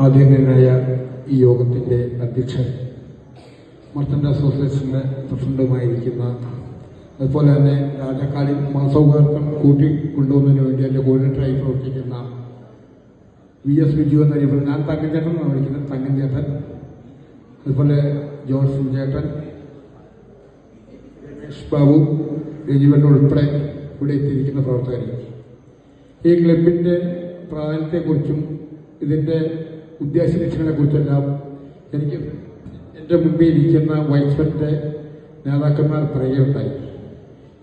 ആദരണീയനായ ഈ യോഗത്തിൻ്റെ അധ്യക്ഷൻ, മർച്ചന്റ് അസോസിയേഷൻ്റെ പ്രസിഡന്റുമായിരിക്കുന്ന, അതുപോലെ തന്നെ രാജാക്കാടിൽ മതസൗഹാർദ്ദം കൂട്ടിക്കൊണ്ടുവന്നതിന് വേണ്ടി എൻ്റെ കോർഡിനേറ്ററായി പ്രവർത്തിക്കുന്ന VS ബിജു എന്നറിയപ്പെടുന്ന, ഞാൻ തങ്കഞ്ചേട്ടൻ എന്നാണ് വിളിക്കുന്നത്, തങ്കഞ്ചേട്ടൻ, അതുപോലെ ജോർജ് ചേട്ടൻ, രമേഷ് ബാബു, രജിവൻ ഉൾപ്പെടെ ഇവിടെ എത്തിയിരിക്കുന്ന പ്രവർത്തകർ, ഈ ക്ലബിൻ്റെ പ്രാധാന്യത്തെക്കുറിച്ചും ഇതിൻ്റെ ഉദ്ദേശ ലക്ഷ്യങ്ങളെക്കുറിച്ചെല്ലാം എനിക്ക് എൻ്റെ മുമ്പിൽ ഇരിക്കുന്ന വൈസ്പെൻ്റെ നേതാക്കന്മാർ പറയുകയുണ്ടായി.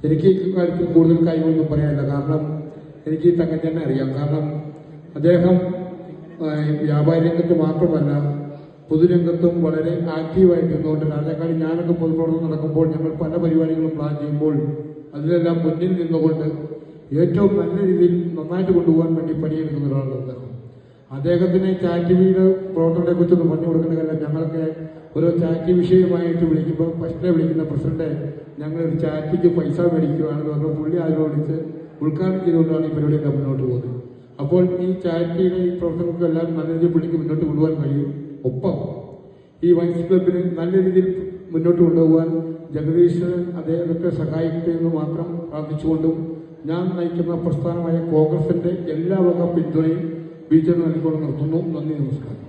എനിക്ക് ഈ കാര്യത്തിൽ കൂടുതൽ കാര്യങ്ങളൊന്നും പറയാനില്ല. കാരണം എനിക്ക് ഈ തങ്കച്ചനെ അറിയാം. കാരണം അദ്ദേഹം വ്യാപാര രംഗത്ത് മാത്രമല്ല, പൊതുരംഗത്തും വളരെ ആക്റ്റീവായിട്ട് നിന്നുകൊണ്ട്, രാജാക്കാട് ഞാനൊക്കെ പൊതുപ്രവർത്തനം നടക്കുമ്പോൾ ഞങ്ങൾ പല പരിപാടികളും പ്ലാൻ ചെയ്യുമ്പോൾ അതിലെല്ലാം മുന്നിൽ നിന്നുകൊണ്ട് ഏറ്റവും നല്ല രീതിയിൽ നന്നായിട്ട് കൊണ്ടുപോകാൻ വേണ്ടി പണിയെടുക്കുന്ന ഒരാളാണ് അദ്ദേഹം. അദ്ദേഹത്തിന് ചാറ്റിവിയുടെ പ്രവർത്തനത്തെക്കുറിച്ചൊന്നും പറഞ്ഞു കൊടുക്കേണ്ട കാര്യം, ഞങ്ങൾക്ക് ഓരോ ചാറ്റ് വിഷയമായിട്ട് വിളിക്കുമ്പോൾ ഫസ്റ്റിനെ വിളിക്കുന്ന പ്രസിഡന്റ് ഞങ്ങളൊരു ചാറ്റിക്ക് പൈസ മേടിക്കുകയാണെന്ന് പറഞ്ഞാൽ പുള്ളി അതിനെ വിളിച്ച് ഉദ്ഘാടനം ചെയ്തുകൊണ്ടാണ് ഈ പരിപാടിയെല്ലാം മുന്നോട്ട് പോകുന്നത്. അപ്പോൾ ഈ ചാറ്റിയുടെ ഈ പ്രവർത്തനങ്ങൾക്കെല്ലാം നല്ല രീതിയിൽ പുള്ളിക്ക് മുന്നോട്ട് കൊണ്ടുപോകാൻ കഴിയും. ഒപ്പം ഈ വൈസ് ക്ലബിന് നല്ല രീതിയിൽ മുന്നോട്ട് കൊണ്ടുപോകാൻ ജഗദീശ്വരൻ അദ്ദേഹത്തെ സഹായിക്കട്ടെ എന്ന് മാത്രം പ്രാർത്ഥിച്ചുകൊണ്ടും, ഞാൻ നയിക്കുന്ന പ്രസ്ഥാനമായ കോൺഗ്രസിന്റെ എല്ലാ വക പിന്തുണയും ബി.ജെ.പി നൽകിക്കൊണ്ട് നിർത്തുന്നു. നന്ദി, നമസ്കാരം.